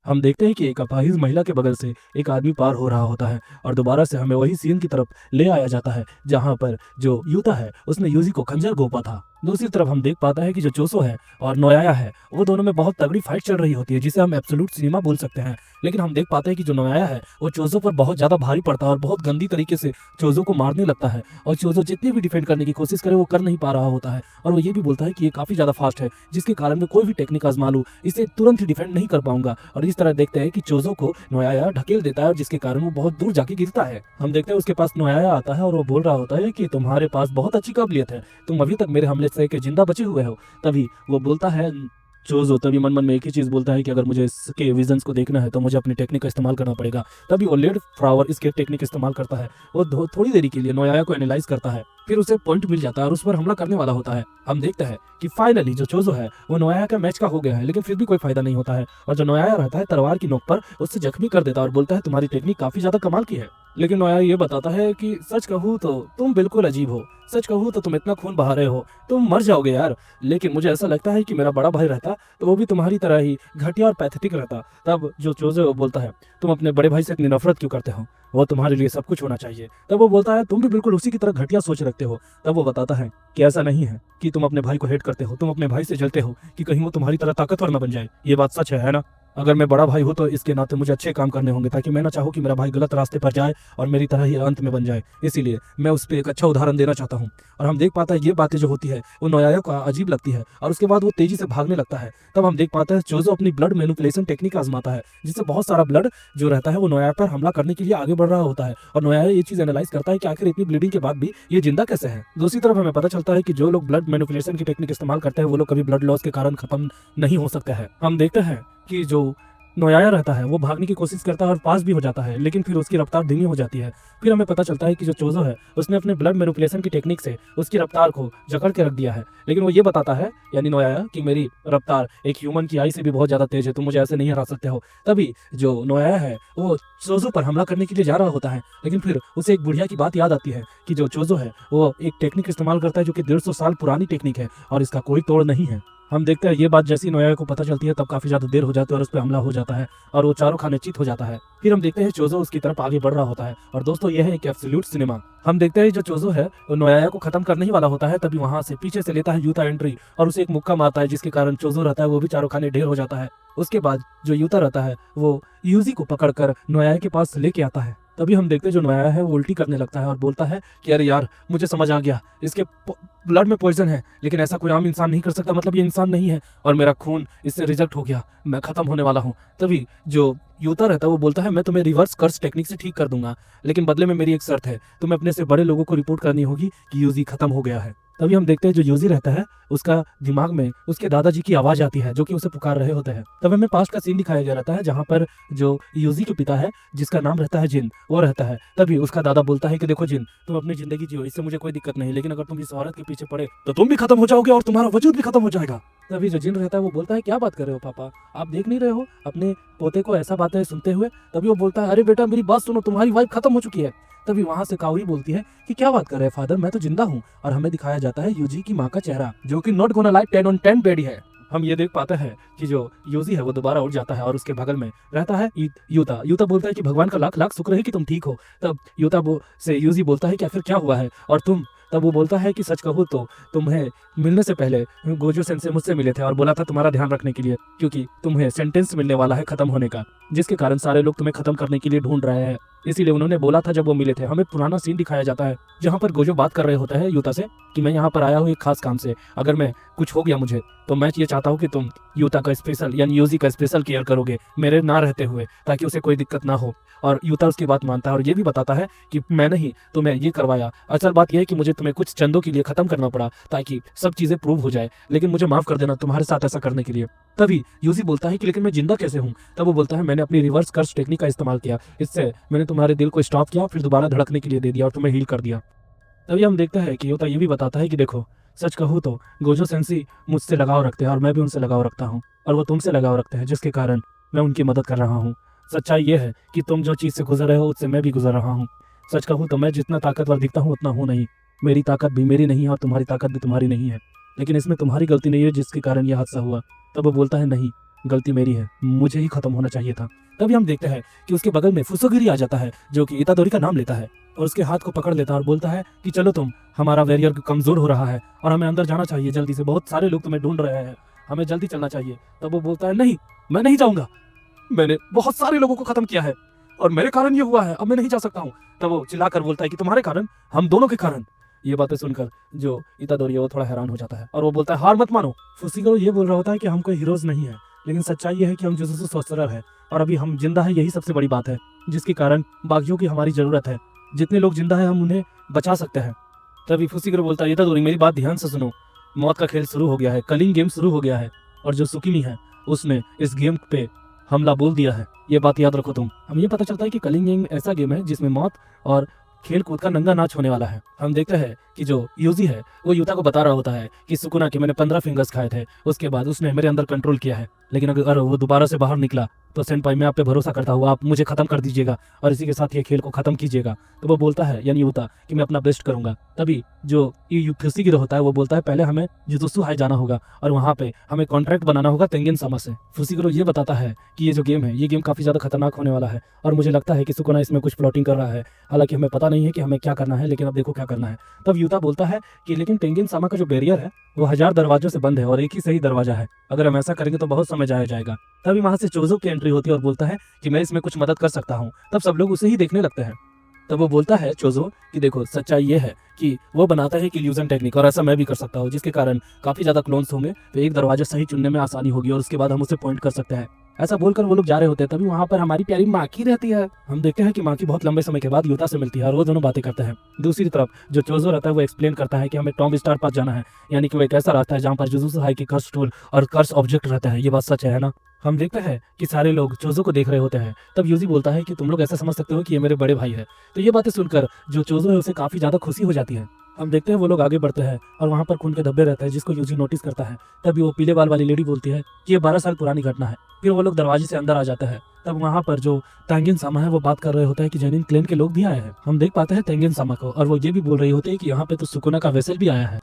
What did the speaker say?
हम देखते हैं कि एक अपाहिज महिला के बगल से एक आदमी पार हो रहा होता है और दोबारा से हमें वही सीन की तरफ ले आया जाता है जहां पर जो यूता है उसने यूजी को खंजर घोंपा था। दूसरी तरफ हम देख पाते हैं कि जो चोसो है और नोयाया है वो दोनों में बहुत तगड़ी फाइट चल रही होती है जिसे हम एब्सोल्यूट सिनेमा बोल सकते हैं। लेकिन हम देख पाते हैं कि जो नोयाया है वो चोजो पर बहुत ज्यादा भारी पड़ता है और बहुत गंदी तरीके से चोजो को मारने लगता है और चोजो जितनी भी डिफेंड करने की कोशिश करे वो कर नहीं पा रहा होता है और वो ये भी बोलता है कि ये काफी ज्यादा फास्ट है जिसके कारण मैं कोई भी टेक्निक आजमा लूं इसे तुरंत ही डिफेंड नहीं कर पाऊंगा। और इस तरह देखते हैं कि चोजो को नोयाया ढकेल देता है और जिसके कारण वो बहुत दूर जाके गिरता है। हम देखते हैं उसके पास नोयाया आता है और वो बोल रहा होता है कि तुम्हारे पास बहुत अच्छी काबिलियत है, तुम अभी तक मेरे हमले से के जिंदा बचे हुए हो। तभी वो बोलता है चोजो तभी मन मन में एक ही चीज बोलता है कि अगर मुझे इसके विजन्स को देखना है तो मुझे अपनी टेक्निक का इस्तेमाल करना पड़ेगा। तभी वो लेड फ्लावर इसके टेक्निक इस्तेमाल करता है। वो थोड़ी देरी के लिए नोयाया को एनालाइज करता है, फिर उसे पॉइंट मिल जाता है और उस पर हमला करने वाला होता है। हम देखते हैं कि फाइनली जो चोजो है वो नोयाया का मैच का हो गया है, लेकिन फिर भी कोई फायदा नहीं होता है और जो नोयाया रहता है तलवार की नोक पर उससे जख्मी कर देता है और बोलता है तुम्हारी टेक्निक काफी ज्यादा कमाल की है। लेकिन नोयाया ये बताता है कि सच कहूँ तो तुम बिल्कुल अजीब हो, सच कहूँ तो तुम इतना खून बहा रहे हो, तुम मर जाओगे यार। लेकिन मुझे ऐसा लगता है कि मेरा बड़ा भाई रहता तो वो भी तुम्हारी तरह ही घटिया और पैथेटिक रहता। तब जो चोजो बोलता है तुम अपने बड़े भाई से इतनी नफरत क्यों करते हो, वो तुम्हारे लिए सब कुछ होना चाहिए। तब वो बोलता है तुम भी बिल्कुल उसी की तरह घटिया सोच रखते हो। तब वो बताता है कि ऐसा नहीं है कि तुम अपने भाई को हेट करते हो, तुम अपने भाई से जलते हो कि कहीं वो तुम्हारी तरह ताकतवर न बन जाए। ये बात सच है ना? अगर मैं बड़ा भाई हूँ तो इसके नाते मुझे अच्छे काम करने होंगे ताकि मैं ना चाहूँ कि मेरा भाई गलत रास्ते पर जाए और मेरी तरह ही अंत में बन जाए। इसीलिए मैं उस पर एक अच्छा उदाहरण देना चाहता हूँ। और हम देख पाते हैं ये बातें जो होती है वो नोयाया को अजीब लगती है और उसके बाद वो तेजी से भागने लगता है। तब हम देख पाते हैं चोजो अपनी ब्लड मैनिपुलेशन टेक्निक आजमाता है जिससे बहुत सारा ब्लड जो रहता है वो नोयाया पर हमला करने के लिए आगे बढ़ रहा होता है और नोयाया ये चीज एनालाइज करता है कि आखिर इतनी ब्लीडिंग के बाद भी ये जिंदा कैसे है। दूसरी तरफ हमें पता चलता है कि जो लोग ब्लड मैनिपुलेशन की टेक्निक इस्तेमाल करते हैं वो लोग कभी ब्लड लॉस के कारण खत्म नहीं हो सकते हैं। हम देखते हैं कि जो नोयाया रहता है वो भागने की कोशिश करता है और पास भी हो जाता है, लेकिन फिर उसकी रफ्तार धीमी हो जाती है। फिर हमें पता चलता है कि जो चोजो है उसने अपने ब्लड मैनिपुलेशन की टेक्निक से उसकी रफ्तार को जकड़ के रख दिया है। लेकिन वो ये बताता है यानी नोयाया कि मेरी रफ्तार एक ह्यूमन की आई से भी बहुत ज्यादा तेज है, तुम मुझे ऐसे नहीं हरा सकते हो। तभी जो नोयाया है वो चोजो पर हमला करने के लिए जा रहा होता है, लेकिन फिर उसे एक बुढ़िया की बात याद आती है कि जो चोजो है वो एक टेक्निक इस्तेमाल करता है जो कि 150 साल पुरानी टेक्निक है और इसका कोई तोड़ नहीं है। हम देखते हैं ये बात जैसी नोयाया को पता चलती है तब काफी ज्यादा देर हो जाती है और उस पर हमला हो जाता है और वो चारों खाने चित हो जाता है। फिर हम देखते हैं चोजो उसकी तरफ आगे बढ़ रहा होता है और दोस्तों यह है एक एब्सोल्यूट सिनेमा। हम देखते हैं जो चोजो है वो नोयाया को खत्म करने ही वाला होता है, तभी वहां से पीछे से लेता है यूता एंट्री और उसे एक मुक्का मारता है जिसके कारण चोजो रहता है वो भी चारों खाने ढेर हो जाता है। उसके बाद जो यूता रहता है वो यूजी को पकड़कर नोयाया के पास लेके आता है। तभी हम देखते हैं जो नोयाया है वो उल्टी करने लगता है और बोलता है कि अरे यार मुझे समझ आ गया, इसके ब्लड में पॉइजन है, लेकिन ऐसा कोई आम इंसान नहीं कर सकता, मतलब ये इंसान नहीं है और मेरा खून इससे रिजेक्ट हो गया, मैं खत्म होने वाला हूँ। तभी जो यूता रहता है वो बोलता है मैं तुम्हें रिवर्स कर्स टेक्निक से ठीक कर दूंगा, लेकिन बदले में मेरी एक शर्त है, तुम्हें अपने से बड़े लोगों को रिपोर्ट करनी होगी कि यूजी खत्म हो गया है। तभी हम देखते हैं जो यूजी रहता है उसका दिमाग में उसके दादाजी की आवाज आती है जो कि उसे पुकार रहे होते हैं। तब हमें पास्ट का सीन दिखाया गया रहता है जहाँ पर जो यूजी के पिता है जिसका नाम रहता है जिन वो रहता है। तभी उसका दादा बोलता है कि देखो जिन तुम अपनी जिंदगी जियो, इससे मुझे कोई दिक्कत नहीं, लेकिन अगर तुम इस औरत के पीछे पड़े तो तुम भी खत्म हो जाओगे और तुम्हारा वजूद भी खत्म हो जाएगा। तभी जो जिन रहता है वो बोलता है क्या बात कर रहे हो पापा, आप देख नहीं रहे हो अपने पोते को ऐसा बातें सुनते हुए। तभी वो बोलता है अरे बेटा मेरी बात सुनो, तुम्हारी वाइफ खत्म हो चुकी है। तभी वहां से काउरी बोलती है कि क्या बात कर रहे हैं फादर, मैं तो जिंदा हूँ। और हमें दिखाया जाता है यूजी की माँ का चेहरा जो कि नॉट गोना लाइक 10 on 10 बेडी है। हम ये देख पाते हैं कि जो यूजी है वो दोबारा उठ जाता है और उसके बगल में रहता है यूता। यूता बोलता है कि भगवान का लाख लाख शुक्र है कि तुम ठीक हो। तब यूता से यूजी बोलता है कि आखिर क्या हुआ है और तुम। तब वो बोलता है कि सच कहूँ तो तुम्हें मिलने से पहले गोजो सेंसे मुझसे मिले थे और बोला था तुम्हारा ध्यान रखने के लिए, क्योंकि तुम्हें सेंटेंस मिलने वाला है खत्म होने का, जिसके कारण सारे लोग तुम्हें खत्म करने के लिए ढूंढ रहे हैं, इसीलिए उन्होंने बोला था जब वो मिले थे। हमें पुराना सीन दिखाया जाता है जहाँ पर गोजो बात कर रहे होता है यूता से कि मैं यहाँ पर आया हूँ एक खास काम से, अगर मैं कुछ हो गया मुझे तो मैं ये चाहता हूँ कि तुम यूता का स्पेशल यानी यूजी का स्पेशल केयर करोगे मेरे ना रहते हुए, ताकि उसे कोई दिक्कत ना हो। और यूता उसकी बात मानता है और ये भी बताता है कि मैं नहीं तुम्हें ये करवाया, असल बात यह है कि मुझे तुम्हें कुछ चंदों के लिए खत्म करना पड़ा ताकि सब चीजें प्रूव हो जाए, लेकिन मुझे माफ कर देना तुम्हारे साथ ऐसा करने के लिए। तभी यूजी बोलता है कि लेकिन मैं जिंदा कैसे हूँ। तब वो बोलता है मैंने अपनी रिवर्स कर्स टेक्निक का इस्तेमाल किया, इससे मैंने तुम्हारे दिल को स्टॉप किया फिर दोबारा धड़कने के लिए दे दिया और तुम्हें हील कर दिया। तभी हम देखते हैं कि यूता ये भी बताता है कि देखो सच कहूँ तो गोजो सेंसी मुझसे लगाव रखते हैं और मैं भी उनसे लगाव रखता हूँ और वो तुमसे लगाव रखते हैं, जिसके कारण मैं उनकी मदद कर रहा हूँ। सच्चाई ये है कि तुम जो चीज़ से गुजर रहे हो उससे मैं भी गुजर रहा हूँ। सच कहूँ तो मैं जितना ताकतवर दिखता हूँ उतना हूँ नहीं, मेरी ताकत भी मेरी नहीं है और तुम्हारी ताकत भी तुम्हारी नहीं है, लेकिन इसमें तुम्हारी गलती नहीं है जिसके कारण यह हादसा हुआ। तब वो बोलता है नहीं, गलती मेरी है, मुझे ही खत्म होना चाहिए था। तभी हम देखते हैं कि उसके बगल में फुसोगिरी आ जाता है, जो कि इतादोरी का नाम लेता है और उसके हाथ को पकड़ लेता है और बोलता है कि चलो तुम, हमारा वॉरियर कमजोर हो रहा है और हमें अंदर जाना चाहिए जल्दी से, बहुत सारे लोग तुम्हें ढूंढ रहे हैं, हमें जल्दी चलना चाहिए। तब वो बोलता है नहीं, मैं नहीं जाऊंगा, मैंने बहुत सारे लोगों को खत्म किया है और मेरे कारण ये हुआ है, अब मैं नहीं जा सकता हूँ। तब वो चिल्लाकर बोलता है कि तुम्हारे कारण, हम दोनों के कारण। ये बातें सुनकर जो इतादोरी है वो थोड़ा हैरान हो जाता है और वो बोलता है हार मत मानो। फुसिगुरो ये बोल रहा होता है कि हम कोई हीरोज नहीं है, लेकिन सच्चाई ये है कि हम जुजुत्सु सोर्सरर है और अभी हम जिंदा है, यही सबसे बड़ी बात है जिसके कारण बाकियों की हमारी जरूरत है। जितने लोग जिंदा है हम उन्हें बचा सकते हैं। तभी फुसिगुरो बोलता है इतादोरी मेरी बात ध्यान से सुनो, मौत का खेल शुरू हो गया है, कलिंग गेम शुरू हो गया है और जो सुकिमी है उसने इस गेम पे हमला बोल दिया है, ये बात याद रखो तुम। हमें ये पता चलता है कि कलिंग गेम ऐसा गेम है जिसमें मौत और खेल कूद का नंगा नाच होने वाला है। हम देखते हैं कि जो यूजी है वो युता को बता रहा होता है कि सुकुना के मैंने 15 फिंगर्स खाए थे, उसके बाद उसने मेरे अंदर कंट्रोल किया है, लेकिन अगर वो दोबारा से बाहर निकला तो सेनपाई मैं आप पे भरोसा करता हूँ, आप मुझे खत्म कर दीजिएगा और इसी के साथ ये खेल को खत्म कीजिएगा। तो वो बोलता है यानी युता कि मैं अपना बेस्ट करूंगा। तभी जो फुसिगिरो होता है वो बोलता है पहले हमें जुजुत्सु हाई जाना होगा और वहाँ पे हमें कॉन्ट्रैक्ट बनाना होगा तेंगिन सामा से। फुसिगिरो ये बताता है कि ये जो गेम है ये गेम काफी ज्यादा खतरनाक होने वाला है और मुझे लगता है कि सुकुना इसमें कुछ प्लॉटिंग कर रहा है, हालांकि हमें पता नहीं है कि हमें क्या करना है, लेकिन अब देखो क्या करना है। तब युता बोलता है कि लेकिन तेंगिन सामा का जो बैरियर है वो 1000 दरवाजों से बंद है और एक ही सही दरवाजा है, अगर हम ऐसा करेंगे तो बहुत समय जाया जाएगा। तभी वहां से चोजो की एंट्री होती है और बोलता है कि मैं इसमें कुछ मदद कर सकता हूँ। तब सब लोग उसे ही देखने लगते हैं। तब वो बोलता है चोजो कि देखो सच्चाई ये है कि वो बनाता है कि इल्यूजन टेक्निक और ऐसा मैं भी कर सकता हूँ, जिसके कारण काफी ज्यादा क्लोन्स होंगे तो एक दरवाजा सही चुनने में आसानी होगी और उसके बाद हम उसे पॉइंट कर सकते हैं। ऐसा बोलकर वो लोग जा रहे होते हैं। तभी वहां पर हमारी प्यारी माकी रहती है। हम देखते हैं कि माकी बहुत लंबे समय के बाद युता से मिलती है और वो दोनों बातें करते हैं। दूसरी तरफ जो चोजो रहता है वो एक्सप्लेन करता है कि हमें टॉम स्टार पास जाना है, यानी कि वो एक ऐसा रास्ता है जहाँ पर जुजुत्सु हाई की कर्स टूल और कर्स ऑब्जेक्ट रहता है। ये बात सच है ना? हम देखते हैं कि सारे लोग चोजो को देख रहे होते हैं। तब यूजी बोलता है कि तुम लोग ऐसा समझ सकते हो कि ये मेरे बड़े भाई है। तो ये बातें सुनकर जो चोजो है उसे काफी ज्यादा खुशी हो जाती है। हम देखते हैं वो लोग आगे बढ़ते हैं और वहाँ पर खून के धब्बे रहते हैं जिसको यूजी नोटिस करता है। तभी वो पीले बाल वाली लेडी बोलती है कि ये 12 साल पुरानी घटना है। फिर वो लोग दरवाजे से अंदर आ जाते हैं। तब वहाँ पर जो तेंगिन सामा है वो बात कर रहे होता है कि जेनिन क्लेन के लोग भी आए हैं। हम देख पाते हैं तेंगिन सामा को और वो ये भी बोल रही होती है कि यहाँ पे तो सुकुना का वेसल भी आया है।